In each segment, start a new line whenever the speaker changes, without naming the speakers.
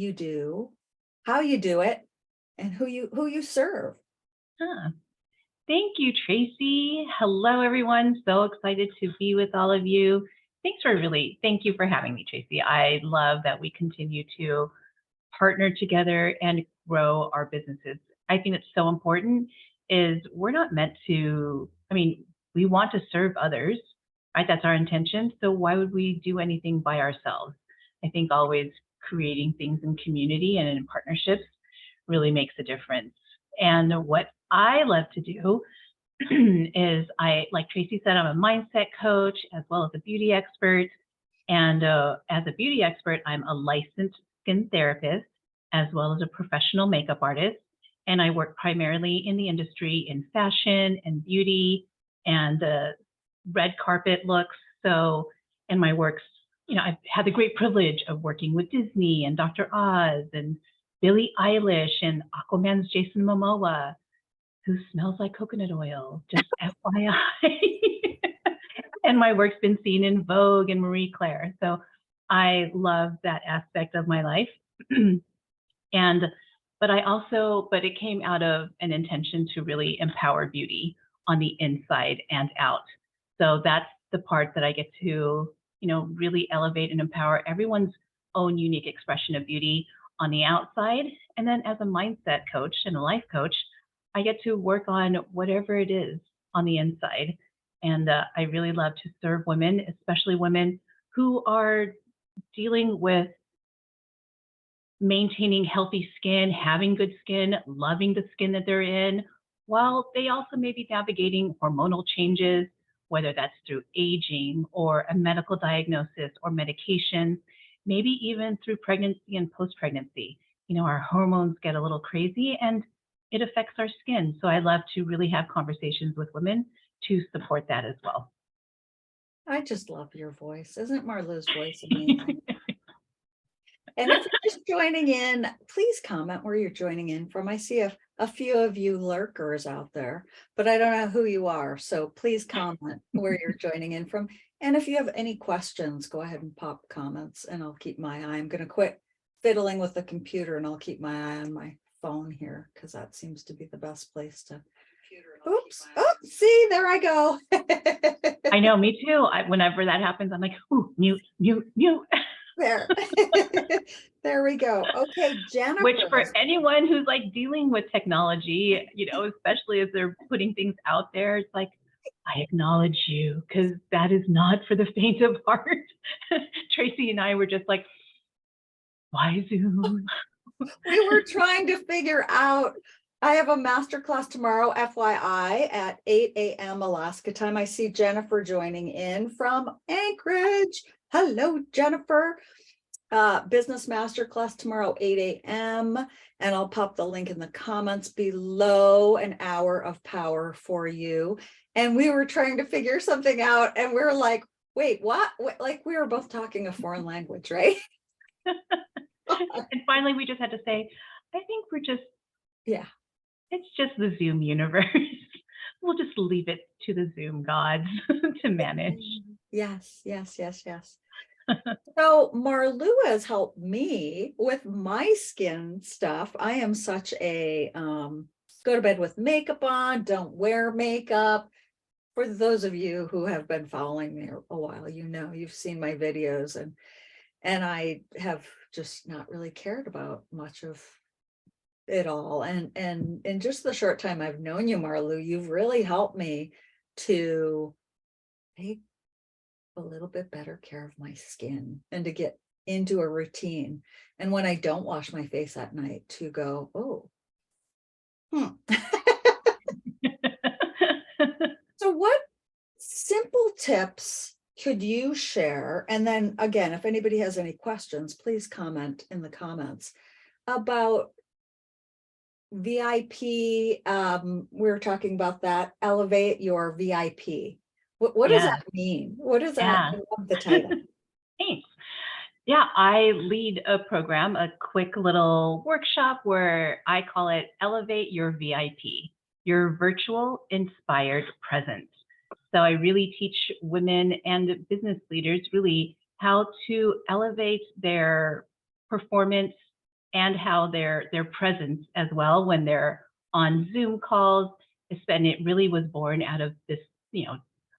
you do, how you do it, and who you serve.
Huh. Thank you, Tracy. Hello, everyone. So excited to be with all of you. Thank you for having me, Tracy. I love that we continue to partner together and grow our businesses. I think it's so important is we're not meant to, we want to serve others, right? That's our intention. So why would we do anything by ourselves? I think always creating things in community and in partnerships really makes a difference. And what I love to do is like Tracy said, I'm a mindset coach as well as a beauty expert. And as a beauty expert, I'm a licensed skin therapist as well as a professional makeup artist. And I work primarily in the industry in fashion and beauty and red carpet looks. So, and my works, I've had the great privilege of working with Disney and Dr. Oz and Billie Eilish and Aquaman's Jason Momoa, who smells like coconut oil, just FYI. And my work's been seen in Vogue and Marie Claire. So I love that aspect of my life. But it came out of an intention to really empower beauty on the inside and out. So that's the part that I get to, really elevate and empower everyone's own unique expression of beauty on the outside. And then as a mindset coach and a life coach, I get to work on whatever it is on the inside. And I really love to serve women, especially women who are dealing with maintaining healthy skin, having good skin, loving the skin that they're in, while they also may be navigating hormonal changes, whether that's through aging or a medical diagnosis or medication, maybe even through pregnancy and post-pregnancy. Our hormones get a little crazy and it affects our skin. So I love to really have conversations with women to support that as well.
I just love your voice. Isn't Marlu's voice amazing? And if you're just joining in, please comment where you're joining in from. I see a few of you lurkers out there, but I don't know who you are. So please comment where you're joining in from. And if you have any questions, go ahead and pop comments and I'll keep my eye. I'm going to quit fiddling with the computer and I'll keep my eye on my phone here because that seems to be the best place to. Oops. Oh, see, there I go.
I know, me too. Whenever that happens, I'm like, ooh, mute, mute, mute.
There. There we go. Okay, Jennifer.
Which for anyone who's like dealing with technology, especially as they're putting things out there, it's like, I acknowledge you because that is not for the faint of heart. Tracy and I were just like, why Zoom?
We were trying to figure out, I have a masterclass tomorrow, FYI, at 8 a.m. Alaska time. I see Jennifer joining in from Anchorage. Hello, Jennifer. Business masterclass tomorrow, 8 a.m. And I'll pop the link in the comments below. An hour of power for you. And we were trying to figure something out and we were like, wait, what? Like we were both talking a foreign language, right?
And finally, we just had to say, I think we're just, it's just the Zoom universe. We'll just leave it to the Zoom gods to manage.
Yes, yes, yes, yes. So Marlu has helped me with my skin stuff. I am such a go to bed with makeup on, don't wear makeup. For those of you who have been following me a while, you've seen my videos and I have just not really cared about much of it all. And in just the short time I've known you, Marlu, you've really helped me to take a little bit better care of my skin and to get into a routine. And when I don't wash my face at night to go, So what simple tips could you share? And then again, if anybody has any questions, please comment in the comments about VIP. We were talking about that, elevate your VIP. What does that mean? What does that I love the title?
Thanks. Yeah, I lead a program, a quick little workshop where I call it Elevate Your VIP, your virtual inspired presence. So I really teach women and business leaders really how to elevate their performance and how their presence as well when they're on Zoom calls, and it really was born out of this,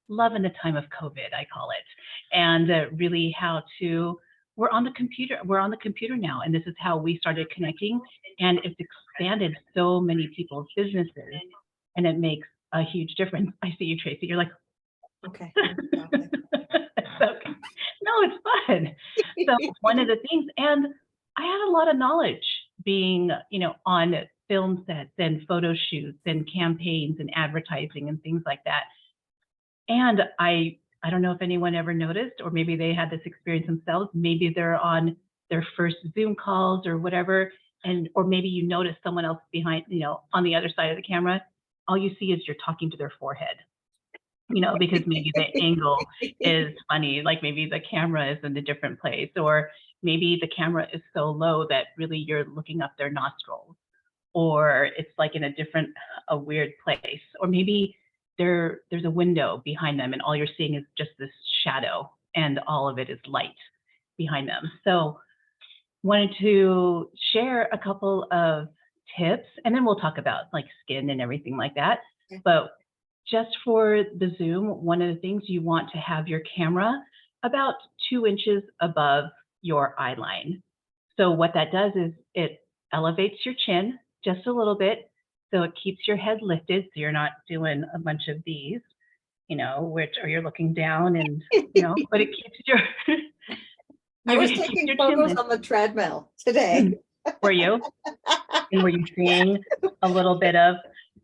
love in the time of COVID, I call it, and really how to we're on the computer now, and this is how we started connecting, and it's expanded so many people's businesses, and it makes a huge difference. I see you, Tracy. You're like,
Okay.
okay. No, it's fun. So one of the things, and I had a lot of knowledge being, on film sets and photo shoots and campaigns and advertising and things like that. And I don't know if anyone ever noticed, or maybe they had this experience themselves. Maybe they're on their first Zoom calls or whatever, or maybe you notice someone else behind, on the other side of the camera. All you see is you're talking to their forehead. Because maybe the angle is funny, like maybe the camera is in a different place, or maybe the camera is so low that really you're looking up their nostrils, or it's like in a weird place, or maybe there's a window behind them and all you're seeing is just this shadow and all of it is light behind them. So wanted to share a couple of tips, and then we'll talk about like skin and everything like that. But just for the Zoom, one of the things you want to have your camera about 2 inches above your eye line. So what that does is it elevates your chin just a little bit. So it keeps your head lifted. So you're not doing a bunch of these, or you're looking down and, but it keeps your.
I was taking photos on the treadmill today.
Were you? And were you seeing a little bit of,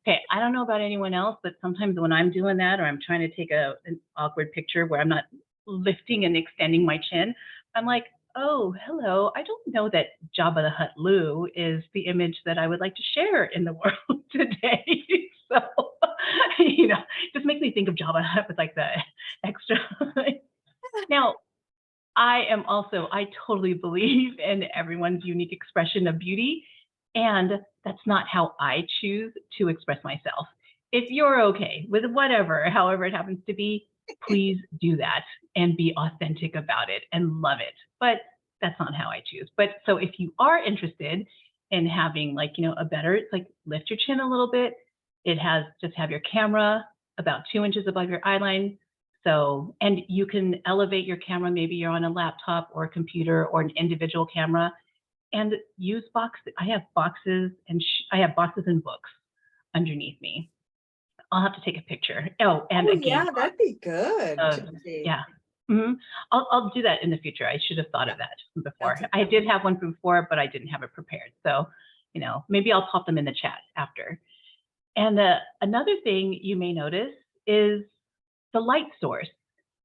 okay, I don't know about anyone else, but sometimes when I'm doing that, or I'm trying to take an awkward picture where I'm not lifting and extending my chin, I'm like, oh, hello. I don't know that Jabba the Hutt Lou is the image that I would like to share in the world today. So, just makes me think of Jabba the Hutt with like the extra. Now, I totally believe in everyone's unique expression of beauty. And that's not how I choose to express myself. If you're okay with however it happens to be, please do that and be authentic about it and love it. But that's not how I choose. But so if you are interested in having it's like lift your chin a little bit. Just have your camera about 2 inches above your eye line. So, and you can elevate your camera. Maybe you're on a laptop or a computer or an individual camera, and use boxes. I have boxes and books underneath me. I'll have to take a picture. Oh, and
yeah, that'd be good.
Yeah. Mm-hmm. I'll do that in the future. I should have thought of that before. I did have one from before, but I didn't have it prepared. So, maybe I'll pop them in the chat after. And another thing you may notice is the light source.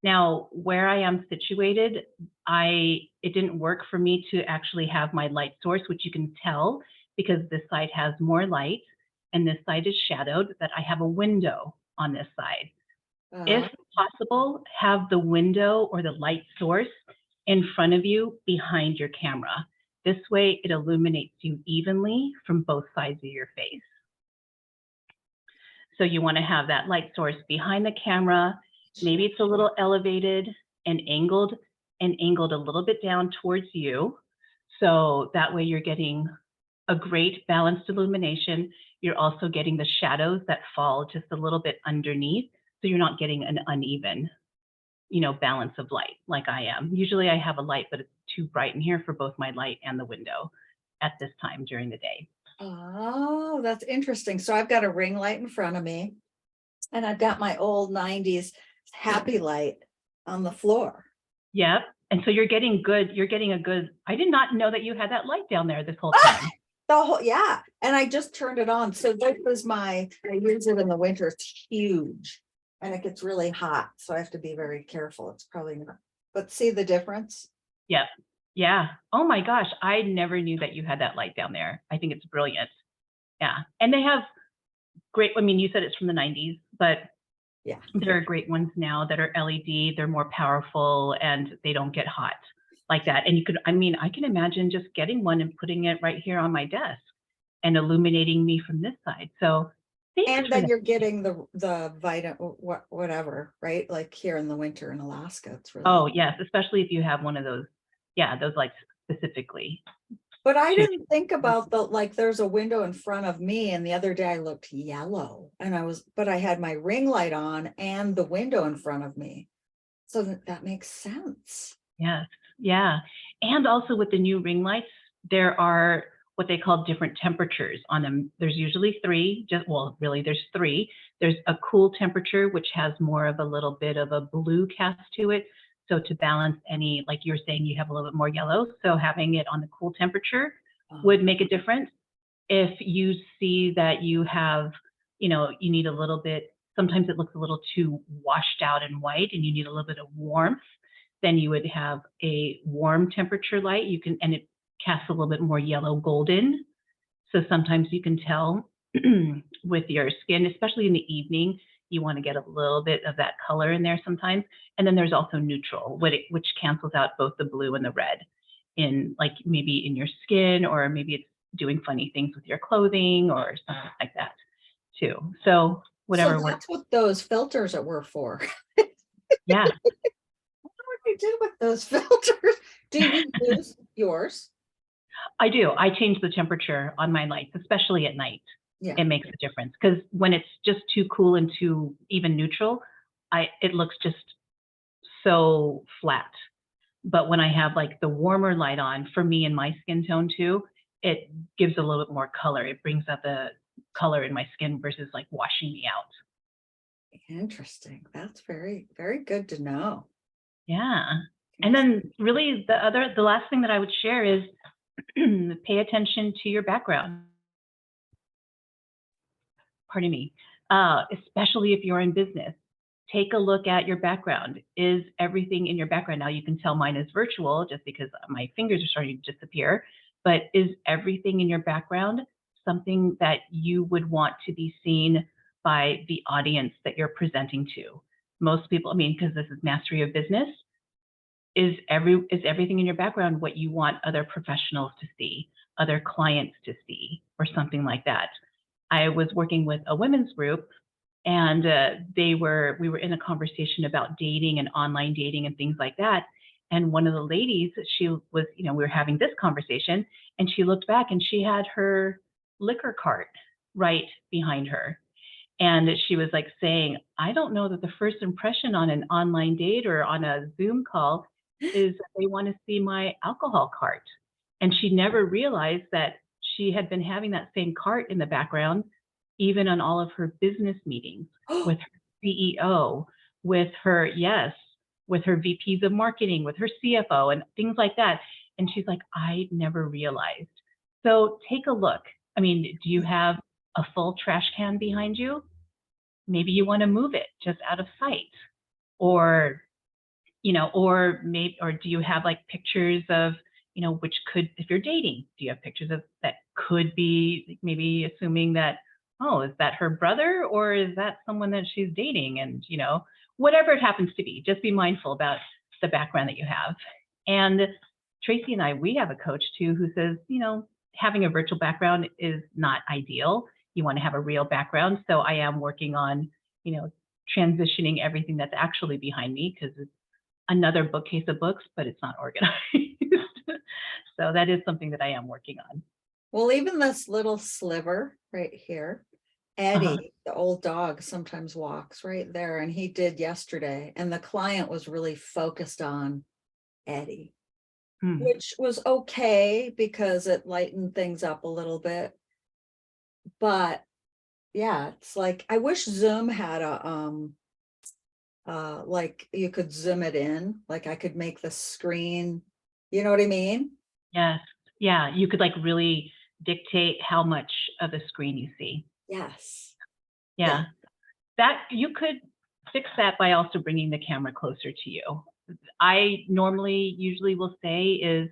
Now, where I am situated, it didn't work for me to actually have my light source, which you can tell because this side has more light and this side is shadowed, that I have a window on this side. If possible, have the window or the light source in front of you behind your camera. This way it illuminates you evenly from both sides of your face. So you want to have that light source behind the camera. Maybe it's a little elevated and angled a little bit down towards you. So that way you're getting a great balanced illumination. You're also getting the shadows that fall just a little bit underneath. So you're not getting an uneven, balance of light like I am. Usually I have a light, but it's too bright in here for both my light and the window at this time during the day.
Oh, that's interesting. So I've got a ring light in front of me and I've got my old 90s happy light on the floor.
Yep. And so you're getting a good, I did not know that you had that light down there this whole time.
Yeah. And I just turned it on. So this is I use it in the winter. It's huge and it gets really hot. So I have to be very careful. It's probably not, but see the difference?
Yep. Yeah. Oh my gosh. I never knew that you had that light down there. I think it's brilliant. Yeah. And they have great, you said it's from the 90s, but yeah, there are great ones now that are LED. They're more powerful and they don't get hot like that. And I can imagine just getting one and putting it right here on my desk and illuminating me from this side. So
and then you're getting the vitamin, whatever, right? Like here in the winter in Alaska, it's really.
Oh yes, especially if you have one of those, those lights specifically.
But I didn't think about like, there's a window in front of me, and the other day I looked yellow, and but I had my ring light on and the window in front of me. So that makes sense.
Yes, yeah. And also with the new ring lights, there are what they call different temperatures on them. There's usually three, well, really there's three. There's a cool temperature, which has more of a little bit of a blue cast to it. So to balance any, like you're saying, you have a little bit more yellow. So having it on the cool temperature would make a difference. If you see that you have, you need a little bit, sometimes it looks a little too washed out and white and you need a little bit of warmth, then you would have a warm temperature light. And it casts a little bit more yellow golden. So sometimes you can tell with your skin, especially in the evening, you want to get a little bit of that color in there sometimes. And then there's also neutral, which cancels out both the blue and the red in, like, maybe in your skin, or maybe it's doing funny things with your clothing or something like that too. So whatever
So
works.
that's what those filters were for.
Yeah.
What do I do with those filters? Do you use yours?
I do. I change the temperature on my lights, especially at night.
Yeah.
It makes a difference, because when it's just too cool and too even neutral, it looks just so flat. But when I have like the warmer light on, for me and my skin tone too, it gives a little bit more color. It brings out the color in my skin versus like washing me out.
Interesting. That's very, very good to know.
Yeah. And then really the last thing that I would share is pay attention to your background. Pardon me. Especially if you're in business, take a look at your background. Is everything in your background? Now you can tell mine is virtual just because my fingers are starting to disappear, but is everything in your background something that you would want to be seen by the audience that you're presenting to? Most people, because this is mastery of business, is everything in your background what you want other professionals to see, other clients to see, or something like that? I was working with a women's group, and we were in a conversation about dating and online dating and things like that. And one of the ladies, she was, we were having this conversation, and she looked back and she had her liquor cart right behind her. And she was like saying, I don't know that the first impression on an online date or on a Zoom call is that they want to see my alcohol cart. And she never realized that she had been having that same cart in the background, even on all of her business meetings with her CEO, with her VPs of marketing, with her CFO, and things like that. And she's like, I never realized. So take a look. Do you have a full trash can behind you? Maybe you want to move it just out of sight, or do you have like pictures of, which could, if you're dating, do you have pictures of that could be maybe assuming that, oh, is that her brother or is that someone that she's dating? And, whatever it happens to be, just be mindful about the background that you have. And Tracy and I, we have a coach too, who says, having a virtual background is not ideal. You want to have a real background. So I am working on, transitioning everything that's actually behind me, because it's another bookcase of books, but it's not organized. So that is something that I am working on.
Well, even this little sliver right here, Eddie, the old dog, sometimes walks right there, and he did yesterday. And the client was really focused on Eddie, which was okay because it lightened things up a little bit. But yeah, it's like, I wish Zoom had a like you could zoom it in, like I could make the screen, you know what I mean?
Yes. Yeah, you could like really dictate how much of the screen you see.
Yes.
Yeah. That you could fix that by also bringing the camera closer to you. I usually will say is,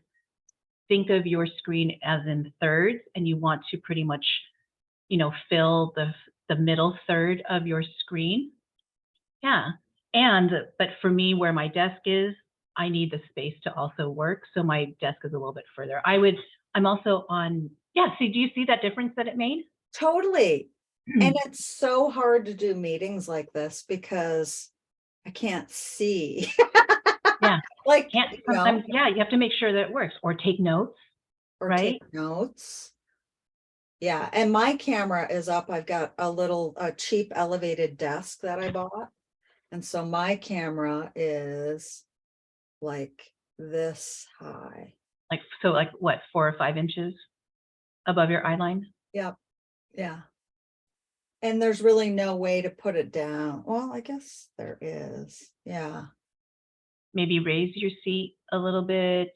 think of your screen as in thirds, and you want to pretty much, fill the middle third of your screen. Yeah. But for me, where my desk is, I need the space to also work. So my desk is a little bit further. I'm also on, so do you see that difference that it made?
Totally. And it's so hard to do meetings like this because I can't see.
Yeah.
Like,
Sometimes, you have to make sure that it works, or take notes.
or
right?
take notes. Yeah, and my camera is up. I've got a cheap elevated desk that I bought. And so my camera is like this high.
Like, so like what, 4 or 5 inches above your eye line?
Yep. Yeah. And there's really no way to put it down. Well, I guess there is. Yeah.
Maybe raise your seat a little bit.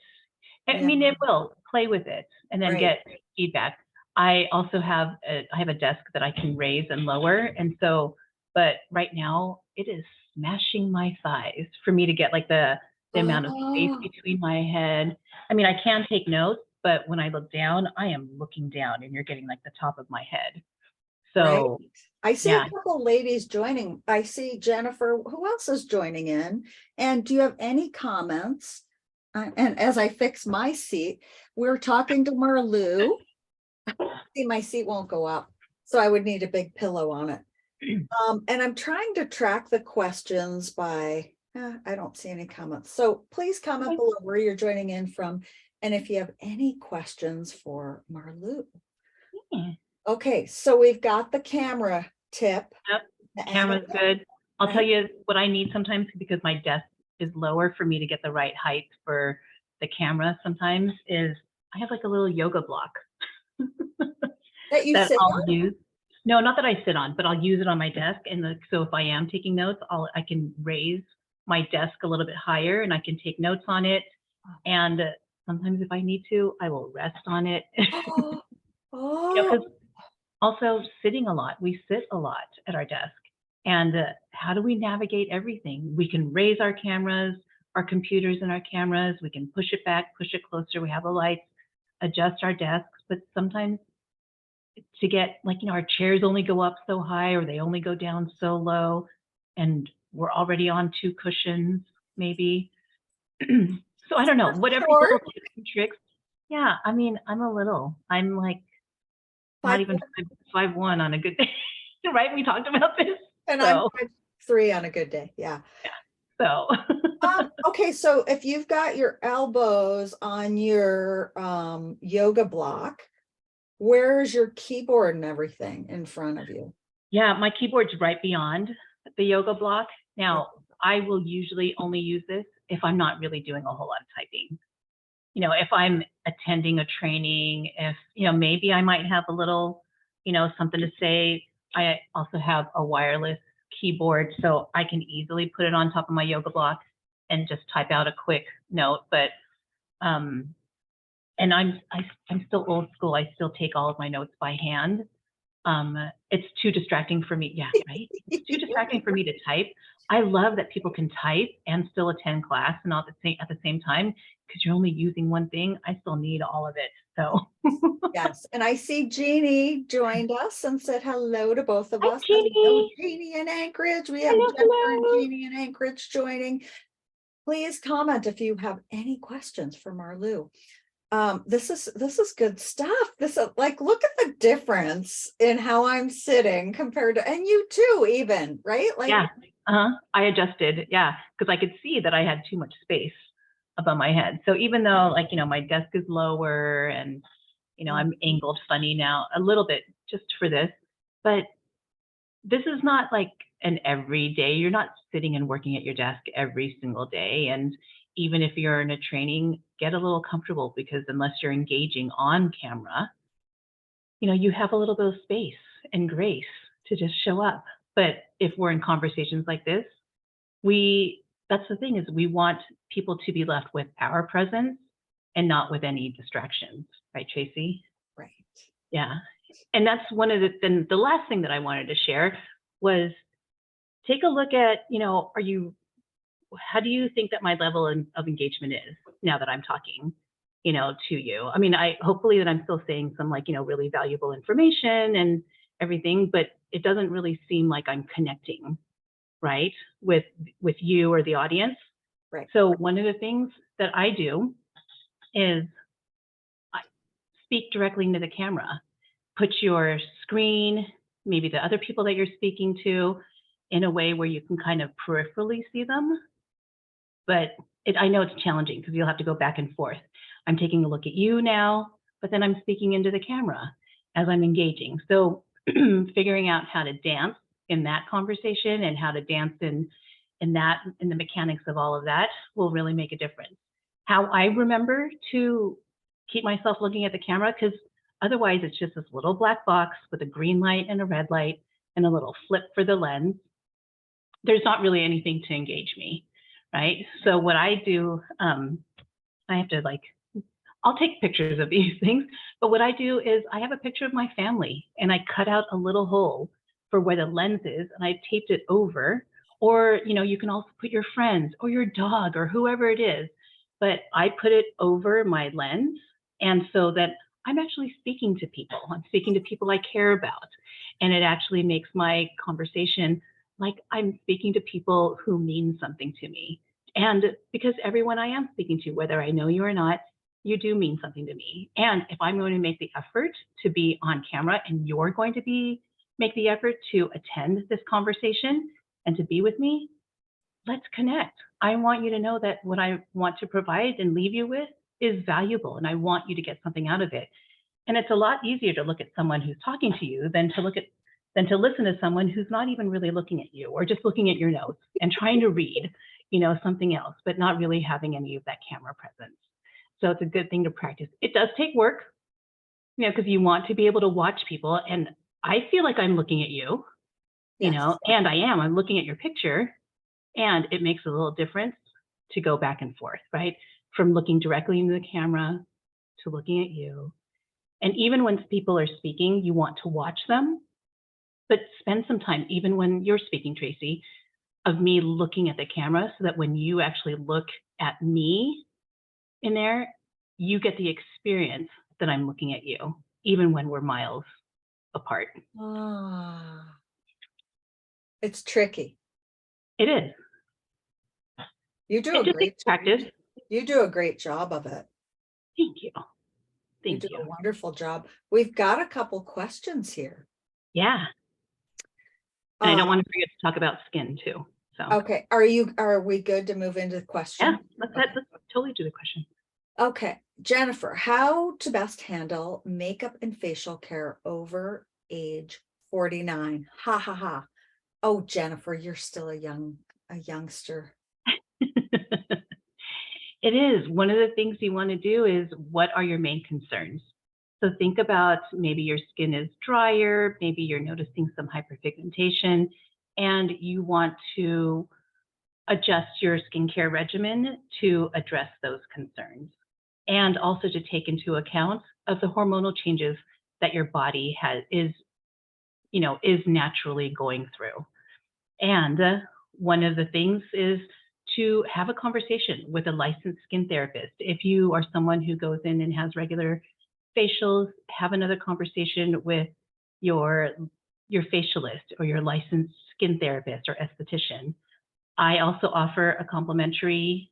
I
Yeah.
mean, it will play with it and then
Right.
get feedback. I also have I have a desk that I can raise and lower. And so, but right now it is smashing my thighs for me to get like the amount of space
Oh,
between my head. I mean, I can take notes, but when I look down, I am looking down and you're getting like the top of my head.
right.
So
I see
yeah,
a couple ladies joining. I see Jennifer. Who else is joining in? And do you have any comments? And as I fix my seat, we're talking to Marlu. See, my seat won't go up, so I would need a big pillow on it. And I'm trying to track the questions by, I don't see any comments. So please comment below where you're joining in from. And if you have any questions for Marlu. Okay, so we've got the camera tip.
yep,
The
camera's
angle,
good. I'll tell
right?
you what I need sometimes because my desk is lower for me to get the right height for the camera sometimes is I have like a little yoga block
That you
that
sit
I'll
on?
use. No, not that I sit on, but I'll use it on my desk. And so if I am taking notes, I can raise my desk a little bit higher and I can take notes on it. And sometimes if I need to, I will rest on it.
Oh,
Because
oh,
also sitting a lot, we sit a lot at our desk. And how do we navigate everything? We can raise our cameras, our computers and our cameras. We can push it back, push it closer. We have the lights, adjust our desks. But sometimes to get like, our chairs only go up so high or they only go down so low. And we're already on 2 cushions, maybe. So I don't know, whatever
short,
little tips and tricks. Yeah, I mean, I'm like not
5',
even 5'1" on a good day, right? We talked about this.
and I'm
So
5'3" on a good day. Yeah.
so
Okay, so if you've got your elbows on your yoga block, where's your keyboard and everything in front of you?
yeah, my keyboard's right beyond the yoga block. Now, I will usually only use this if I'm not really doing a whole lot of typing. If I'm attending a training, if, maybe I might have a little, something to say. I also have a wireless keyboard, so I can easily put it on top of my yoga block and just type out a quick note. But, and I'm still old school. I still take all of my notes by hand. It's too distracting for me. Yeah, right. It's too distracting for me to type. I love that people can type and still attend class and all at the same time because you're only using one thing. I still need all of it. So
Yes, and I see Jeannie joined us and said hello to both of
hi,
us. Hello,
Jeannie.
Jeannie in Anchorage. We have
Hello,
Jennifer and
hello.
Jeannie in Anchorage joining. Please comment if you have any questions for Marlu. This is good stuff. This is like, look at the difference in how I'm sitting compared to, and you too, even, right? Like,
Yeah. I adjusted. Yeah, because I could see that I had too much space above my head. So even though, like, my desk is lower and I'm angled funny now a little bit just for this, but this is not like an everyday. You're not sitting and working at your desk every single day. And even if you're in a training, get a little comfortable because unless you're engaging on camera, you have a little bit of space and grace to just show up. But if we're in conversations like this, that's the thing is we want people to be left with our presence and not with any distractions, right, Tracy?
right.
Yeah. And that's one of then the last thing that I wanted to share was take a look at, how do you think that my level of engagement is now that I'm talking, to you? I mean, hopefully that I'm still saying some like, really valuable information and everything, but it doesn't really seem like I'm connecting, right, with you or the audience.
Right.
So one of the things that I do is I speak directly into the camera. Put your screen, maybe the other people that you're speaking to, in a way where you can kind of peripherally see them. But I know it's challenging because you'll have to go back and forth. I'm taking a look at you now, but then I'm speaking into the camera as I'm engaging. So figuring out how to dance in that conversation and how to dance in the mechanics of all of that will really make a difference. How I remember to keep myself looking at the camera, because otherwise it's just this little black box with a green light and a red light and a little flip for the lens. There's not really anything to engage me, right? So what I do, I have to I'll take pictures of these things, but what I do is I have a picture of my family and I cut out a little hole for where the lens is and I taped it over. Or, you can also put your friends or your dog or whoever it is, but I put it over my lens. And so that I'm actually speaking to people. I'm speaking to people I care about. And it actually makes my conversation like I'm speaking to people who mean something to me. And because everyone I am speaking to, whether I know you or not, you do mean something to me. And if I'm going to make the effort to be on camera and you're going to make the effort to attend this conversation and to be with me, let's connect. I want you to know that what I want to provide and leave you with is valuable, and I want you to get something out of it. And it's a lot easier to look at someone who's talking to you than to listen to someone who's not even really looking at you or just looking at your notes and trying to read, something else, but not really having any of that camera presence. So it's a good thing to practice. It does take work, because you want to be able to watch people. And I feel like I'm looking at you,
Yes.
and I'm looking at your picture, and it makes a little difference to go back and forth, right? From looking directly into the camera to looking at you. And even when people are speaking, you want to watch them, but spend some time, even when you're speaking, Tracy, of me looking at the camera so that when you actually look at me in there, you get the experience that I'm looking at you, even when we're miles apart.
It's tricky.
It is.
You do a great
practice.
You do a great job of it.
Thank you.
You do a wonderful job. We've got a couple questions here.
Yeah. And I don't want to forget to talk about skin too. So
okay. Are we good to move into the question?
Yeah, let's totally do the question.
Okay. Jennifer, how to best handle makeup and facial care over age 49? Ha ha ha. Oh, Jennifer, you're still a youngster.
It is. One of the things you want to do is, what are your main concerns? So think about, maybe your skin is drier, maybe you're noticing some hyperpigmentation, and you want to adjust your skincare regimen to address those concerns. And also to take into account of the hormonal changes that your body is naturally going through. And one of the things is to have a conversation with a licensed skin therapist. If you are someone who goes in and has regular facials, have another conversation with your facialist or your licensed skin therapist or esthetician. I also offer a complimentary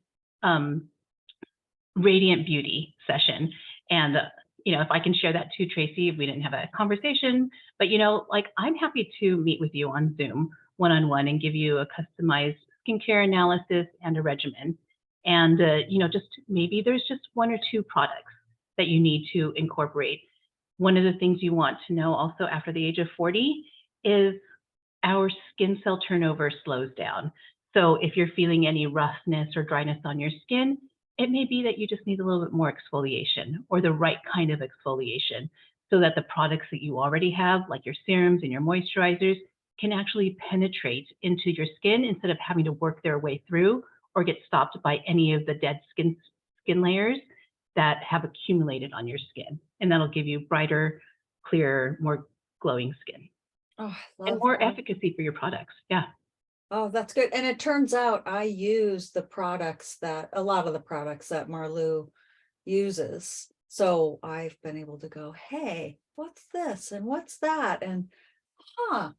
Radiant Beauty session. And if I can share that too, Tracy, we didn't have a conversation, but I'm happy to meet with you on Zoom one-on-one and give you a customized skincare analysis and a regimen. And just maybe there's just one or two products that you need to incorporate. One of the things you want to know also after the age of 40 is our skin cell turnover slows down. So if you're feeling any roughness or dryness on your skin, it may be that you just need a little bit more exfoliation, or the right kind of exfoliation, so that the products that you already have, like your serums and your moisturizers, can actually penetrate into your skin instead of having to work their way through or get stopped by any of the dead skin layers that have accumulated on your skin. And that'll give you brighter, clearer, more glowing skin.
Oh,
and more efficacy for your products. Yeah.
Oh, that's good. And it turns out I use a lot of the products that Marlu uses. So I've been able to go, hey, what's this and what's that? And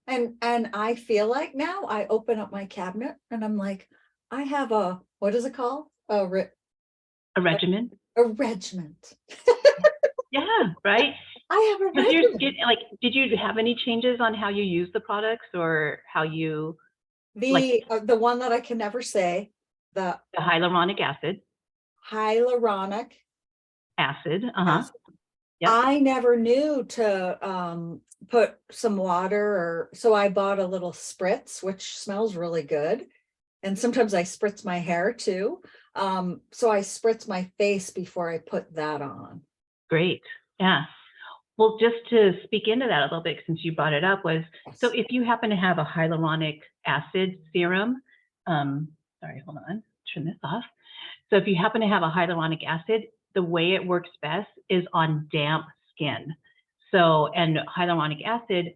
and I feel like now I open up my cabinet and I'm like, I have what is it called?
A regimen.
A regiment.
Yeah, right.
I have a regimen.
Your skin, did you have any changes on how you use the products, or how you?
The one that I can never say, the
hyaluronic acid.
Hyaluronic
acid.
acid. I never knew to put some water, or so I bought a little spritz, which smells really good. And sometimes I spritz my hair too. So I spritz my face before I put that on.
Great. Yeah. Well, just to speak into that a little bit, since you brought it up, was so
Yes.
if you happen to have a hyaluronic acid serum, sorry, hold on, turn this off. So if you happen to have a hyaluronic acid, the way it works best is on damp skin. So, and hyaluronic acid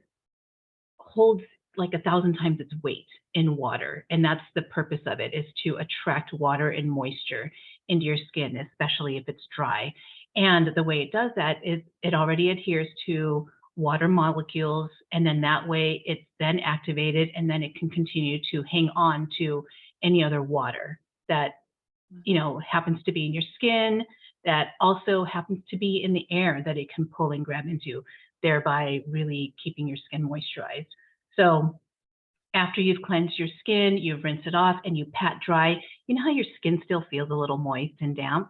holds like 1,000 times its weight in water. And that's the purpose of it, is to attract water and moisture into your skin, especially if it's dry. And the way it does that is it already adheres to water molecules. And then that way it's then activated, and then it can continue to hang on to any other water that, happens to be in your skin, that also happens to be in the air that it can pull and grab into, thereby really keeping your skin moisturized. So after you've cleansed your skin, you've rinsed it off and you pat dry, you know how your skin still feels a little moist and damp?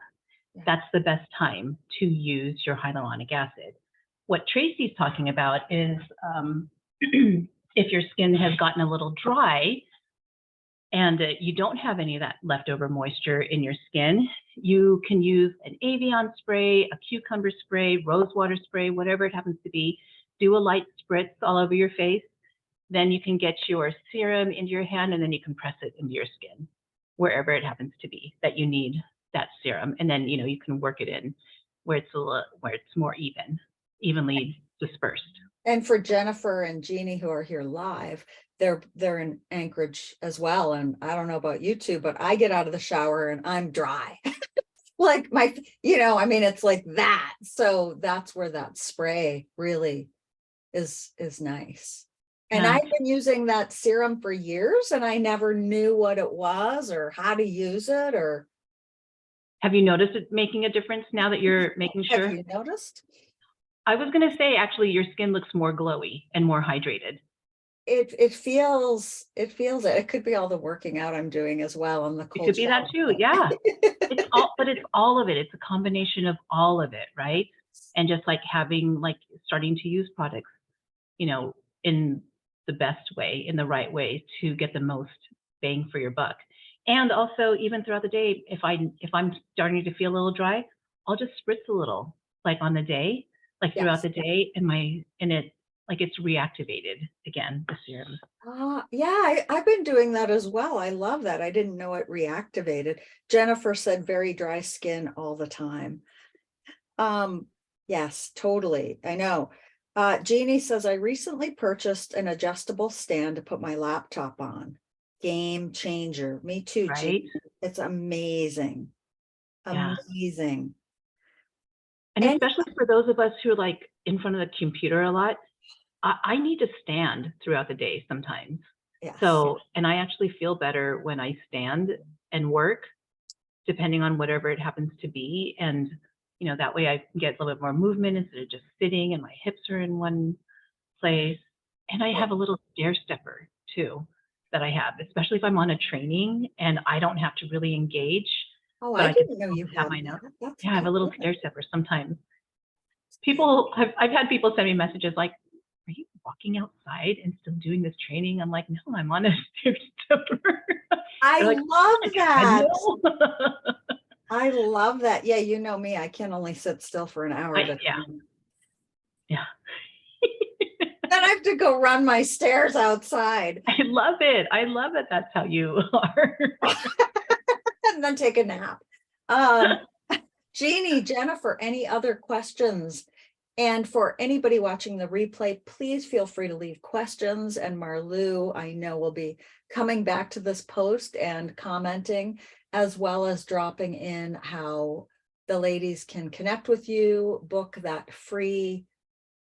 Yeah.
That's the best time to use your hyaluronic acid. What Tracy's talking about is if your skin has gotten a little dry and you don't have any of that leftover moisture in your skin, you can use an Avion spray, a cucumber spray, rose water spray, whatever it happens to be. Do a light spritz all over your face. Then you can get your serum into your hand, and then you can press it into your skin, wherever it happens to be that you need that serum. And then, you can work it in where it's more evenly dispersed.
And for Jennifer and Jeannie, who are here live, they're in Anchorage as well. And I don't know about you two, but I get out of the shower and I'm dry. Like it's like that. So that's where that spray really is nice. And
Yeah.
I've been using that serum for years, and I never knew what it was or how to use it. Or
Have you noticed it making a difference now that you're making sure?
have you noticed?
I was going to say, actually, your skin looks more glowy and more hydrated.
It feels it. It could be all the working out I'm doing as well on the
It
cold
could be that
shower.
too. Yeah. But it's all of it. It's a combination of all of it, right? And just like starting to use products, in the best way, in the right way, to get the most bang for your buck. And also, even throughout the day, if I'm starting to feel a little dry, I'll just spritz a little, like on the day, like throughout
Yes.
the day, and it like it's reactivated again, the serum.
Yeah, I've been doing that as well. I love that. I didn't know it reactivated. Jennifer said very dry skin all the time. Yes, totally. I know. Jeannie says, I recently purchased an adjustable stand to put my laptop on. Game changer. Me too,
Right?
Jeannie. It's amazing.
Yeah.
Amazing.
And
And
especially for those of us who are like in front of the computer a lot, I need to stand throughout the day sometimes.
yes.
So, and I actually feel better when I stand and work, depending on whatever it happens to be. And, that way I can get a little bit more movement instead of just sitting and my hips are in one place. And I have a little stair stepper too that I have, especially if I'm on a training and I don't have to really engage,
Oh,
but
I
I can
didn't know you
have
had
my notes.
that. That's
Yeah, I have a little
good.
stair stepper sometimes. I've had people send me messages like, are you walking outside and still doing this training? I'm like, no, I'm on a stair stepper.
I
like,
love that.
treadmill?
I love that. Yeah, you know me, I can only sit still for an hour at a
Yeah.
time.
Yeah.
Then I have to go run my stairs outside.
I love it. I love that that's how you are.
And then take a nap. Jeannie, Jennifer, any other questions? And for anybody watching the replay, please feel free to leave questions. And Marlu, I know, will be coming back to this post and commenting, as well as dropping in how the ladies can connect with you, book that free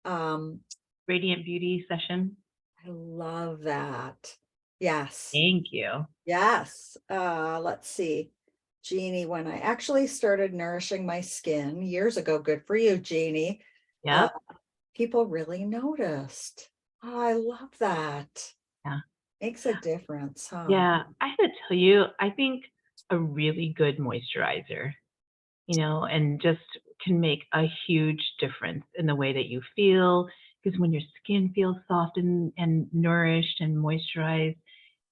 Radiant Beauty session.
I love that. Yes.
Thank you.
Yes. Let's see. Jeannie, when I actually started nourishing my skin years ago, good for you, Jeannie.
Yeah.
People really noticed. Oh, I love that.
Yeah.
Makes a difference, huh?
Yeah. I have to tell you, I think a really good moisturizer, and just can make a huge difference in the way that you feel. Because when your skin feels soft and nourished and moisturized,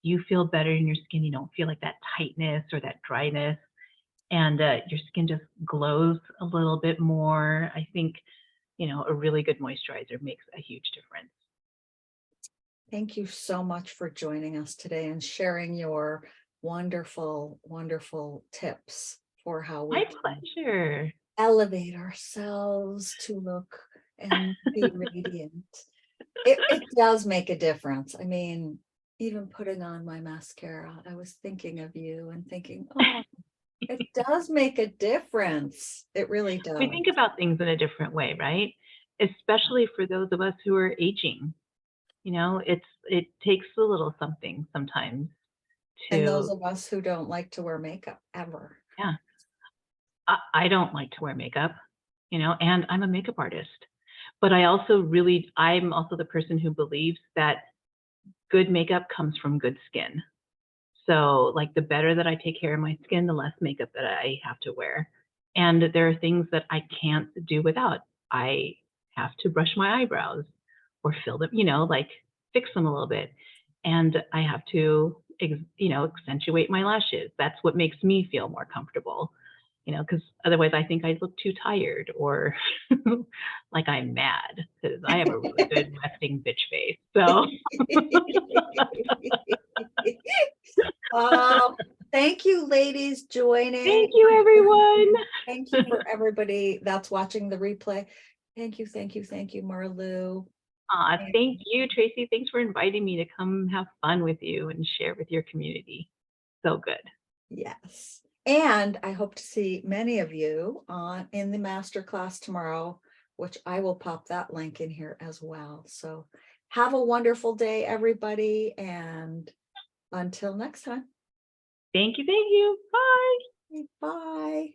you feel better in your skin. You don't feel like that tightness or that dryness. And your skin just glows a little bit more. I think, a really good moisturizer makes a huge difference.
Thank you so much for joining us today and sharing your wonderful, wonderful tips for how we
My
can
pleasure.
elevate ourselves to look and be radiant. It does make a difference. I mean, even putting on my mascara, I was thinking of you and thinking, oh, it does make a difference. It really does.
We think about things in a different way, right? Especially for those of us who are aging. It takes a little something sometimes
And those
to,
of us who don't like to wear makeup ever.
yeah. I don't like to wear makeup, and I'm a makeup artist. But I'm also the person who believes that good makeup comes from good skin. So, like, the better that I take care of my skin, the less makeup that I have to wear. And there are things that I can't do without. I have to brush my eyebrows or fill them, like fix them a little bit. And I have to, accentuate my lashes. That's what makes me feel more comfortable, because otherwise I think I look too tired or like I'm mad, because I have a really good resting bitch face. So,
Thank you, ladies, joining.
thank you, everyone.
Thank you for everybody that's watching the replay. Thank you, thank you, thank you, Marlu.
Thank you, Tracy. Thanks for inviting me to come have fun with you and share with your community. So good.
Yes. And I hope to see many of you in the masterclass tomorrow, which I will pop that link in here as well. So have a wonderful day, everybody. And until next time.
Thank you. Bye.
Bye.